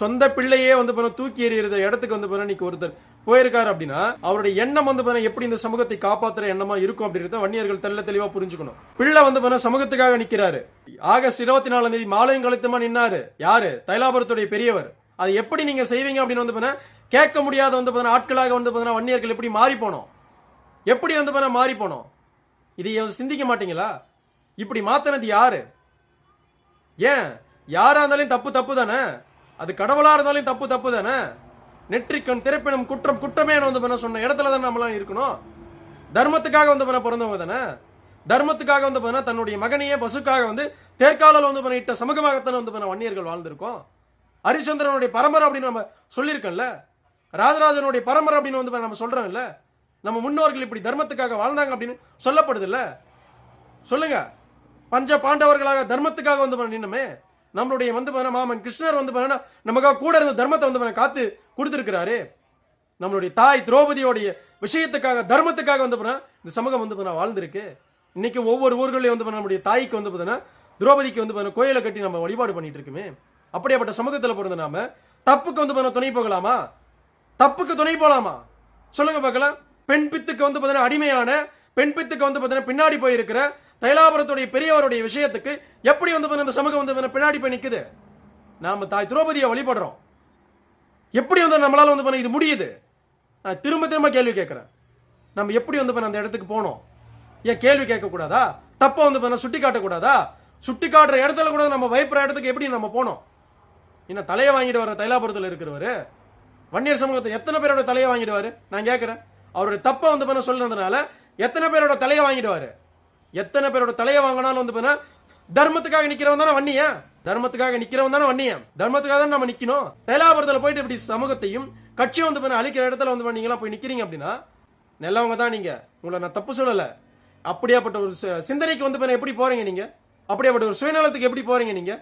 சொந்த பிள்ளையே வந்து தூக்கி எறிகிற இடத்துக்கு வந்து இன்னைக்கு ஒருத்தர் போயிருக்காரு அப்படின்னா அவருடைய எண்ணம் வந்து எப்படி இந்த சமூகத்தை காப்பாற்றுற எண்ணமா இருக்கும் அப்படின்றத வன்னியர்கள் தெல்ல தெளிவா புரிஞ்சுக்கணும். பிள்ளை வந்து சமூகத்துக்காக நிக்கிறாரு. ஆகஸ்ட் 24ஆம் தேதி மாலையும் கழுத்துமா நின்னாரு. யாரு? தைலாபுரத்துடைய பெரியவர். அது எப்படி நீங்க செய்வீங்க அப்படின்னு வந்து கேட்க முடியாத வந்து ஆட்களாக வந்து வன்னியர்கள் எப்படி மாறி போனோம்? எப்படி வந்து மாறி போனோம்? இதை சிந்திக்க மாட்டீங்களா? இப்படி மாத்தினது யாரு? ஏன் யாரா இருந்தாலும் தப்பு தப்பு தானே. அது கடவுளா இருந்தாலும் தப்பு தப்பு தானே. நெற்றிக்கண் திறப்பினும் குற்றம் குற்றமே வந்து சொன்ன இடத்துல தான் நம்மளாம் இருக்கணும். தர்மத்துக்காக வந்து பிறந்தவங்க தானே. தர்மத்துக்காக வந்து தன்னுடைய மகனையே பசுக்காக வந்து தேர்காலில் வந்து இட்ட சமூகமாகத்தானே வந்து வன்னியர்கள் வாழ்ந்திருக்கோம். ஹரிச்சந்திரனுடைய பரம்பரை அப்படின்னு நம்ம சொல்லியிருக்கோம்ல. ராஜராஜனுடைய பரம்பரை அப்படின்னு வந்து நம்ம சொல்றோம் இல்ல. நம்ம முன்னோர்கள் இப்படி தர்மத்துக்காக வாழ்ந்தாங்க அப்படின்னு சொல்லப்படுது இல்ல. சொல்லுங்க. பஞ்ச பாண்டவர்களாக தர்மத்துக்காக வந்து நின்னமே. நம்மளுடைய வந்து மாமன் கிருஷ்ணர் வந்து நமக்காக கூட இருந்த தர்மத்தை வந்து காத்து கொடுத்திருக்கிறாரு. நம்மளுடைய தாய் திரௌபதியோடைய விஷயத்துக்காக தர்மத்துக்காக வந்து இந்த சமூகம் வந்து வாழ்ந்திருக்கு. இன்னைக்கு ஒவ்வொரு ஊர்களையும் வந்து நம்முடைய தாய்க்கு வந்து திரௌபதிக்கு வந்து கோயிலை கட்டி நம்ம வழிபாடு பண்ணிட்டு இருக்குமே. அப்படியாப்பட்ட சமூகத்தில் பிறந்த நாம தப்புக்கு வந்து துணை போகலாமா? தப்புக்கு துணை போலாமா? சொல்லுங்க பார்க்கலாம். பெண் பித்துக்கு வந்து அடிமையான பெண் பித்துக்கு வந்து பின்னாடி போயிருக்கிற தைலாபுரத்துடைய பெரியவருடைய விஷயத்துக்கு எப்படி வந்து இந்த சமூகம் வந்து பின்னாடி போய் நிக்குது? நாம தாய் திரௌபதியை வழிபடுறோம். எப்படி வந்து நம்மளால வந்து இது முடியுது? நான் திரும்ப திரும்ப கேள்வி கேட்கிறேன். நம்ம எப்படி வந்து அந்த இடத்துக்கு போனோம்? ஏன் கேள்வி கேட்க கூடாதா? தப்ப வந்து சுட்டி காட்ட கூடாதா? சுட்டி காட்டுற இடத்துல கூட நம்ம பயப்படுற இடத்துக்கு எப்படி நம்ம போனோம்? இன்னும் தலையை வாங்கிட்டு வர தைலாபுரத்தில் இருக்கிறவரு வன்னியர் சமூகத்தை எத்தனை பேரோட தலையை வாங்கிடுவாரு? நான் கேட்கிறேன். அவருடைய தப்ப வந்து சொல்றதுனால எத்தனை பேரோட தலையை வாங்கிடுவாரு? எத்தனை பேரோட தலையை வாங்கினாலும் வந்து தர்மத்துக்காக நிக்கிறவன் தானே வன்னிய. தர்மத்துக்காக நிக்கிறவன் தானே வன்னிய. தர்மத்துக்காக தான் நம்ம நிக்கணும். தைலாபுரத்தில் போயிட்டு இப்படி சமூகத்தையும் கட்சி வந்து அழிக்கிற இடத்துல வந்து நீங்களா போய் நிக்கிறீங்க அப்படின்னா நல்லவங்க தான் நீங்க. உங்களை நான் தப்பு சொல்லல. அப்படியாப்பட்ட ஒரு சிந்தனைக்கு வந்து எப்படி போறீங்க நீங்க? அப்படியாப்பட்ட ஒரு சுயநலத்துக்கு எப்படி போறீங்க நீங்க?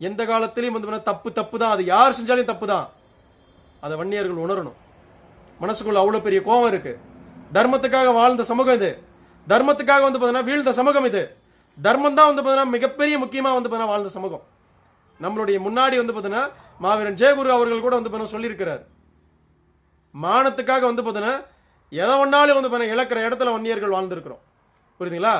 எந்த காலத்திலையும் வந்து தப்பு தப்பு தான். அது யார் செஞ்சாலும் தப்பு தான். அதை வன்னியர்கள் உணரணும். மனசுக்குள்ள அவ்வளவு பெரிய கோபம் இருக்கு. தர்மத்துக்காக வாழ்ந்த சமூகம் இது. தர்மத்துக்காக வந்து வீழ்ந்த சமூகம் இது. தர்மம் தான் வந்து மிகப்பெரிய முக்கியமா வந்து வாழ்ந்த சமூகம். நம்மளுடைய முன்னாடி வந்து மாவீரன் ஜெயகுரு அவர்கள் கூட வந்து சொல்லியிருக்கிறார். மானத்துக்காக வந்து எதை ஒன்னாலும் வந்து இழக்கிற இடத்துல வன்னியர்கள் வாழ்ந்திருக்கிறோம். புரியுதுங்களா?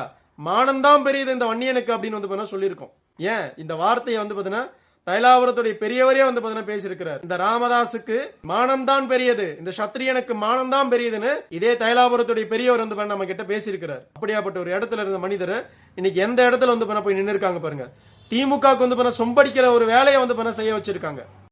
மானம்தான் பெரியது இந்த வன்னியனுக்கு அப்படின்னு வந்து சொல்லியிருக்கோம். ஏன் இந்த வார்த்தையை வந்து தைலாபுரத்துடைய பெரியவரே வந்து பேசியிருக்கிறார். இந்த ராமதாசுக்கு மானம்தான் பெரியது, இந்த சத்திரியனுக்கு மானம்தான் பெரியதுன்னு இதே தைலாபுரத்துடைய பெரியவர் வந்து நம்ம கிட்ட பேசியிருக்கிறார். அப்படியாப்பட்ட ஒரு இடத்துல இருந்த மனிதர் இன்னைக்கு எந்த இடத்துல வந்து போய் நின்று இருக்காங்க பாருங்க. திமுக வந்து சொம்படிக்கிற ஒரு வேலையை வந்து செய்ய வச்சிருக்காங்க.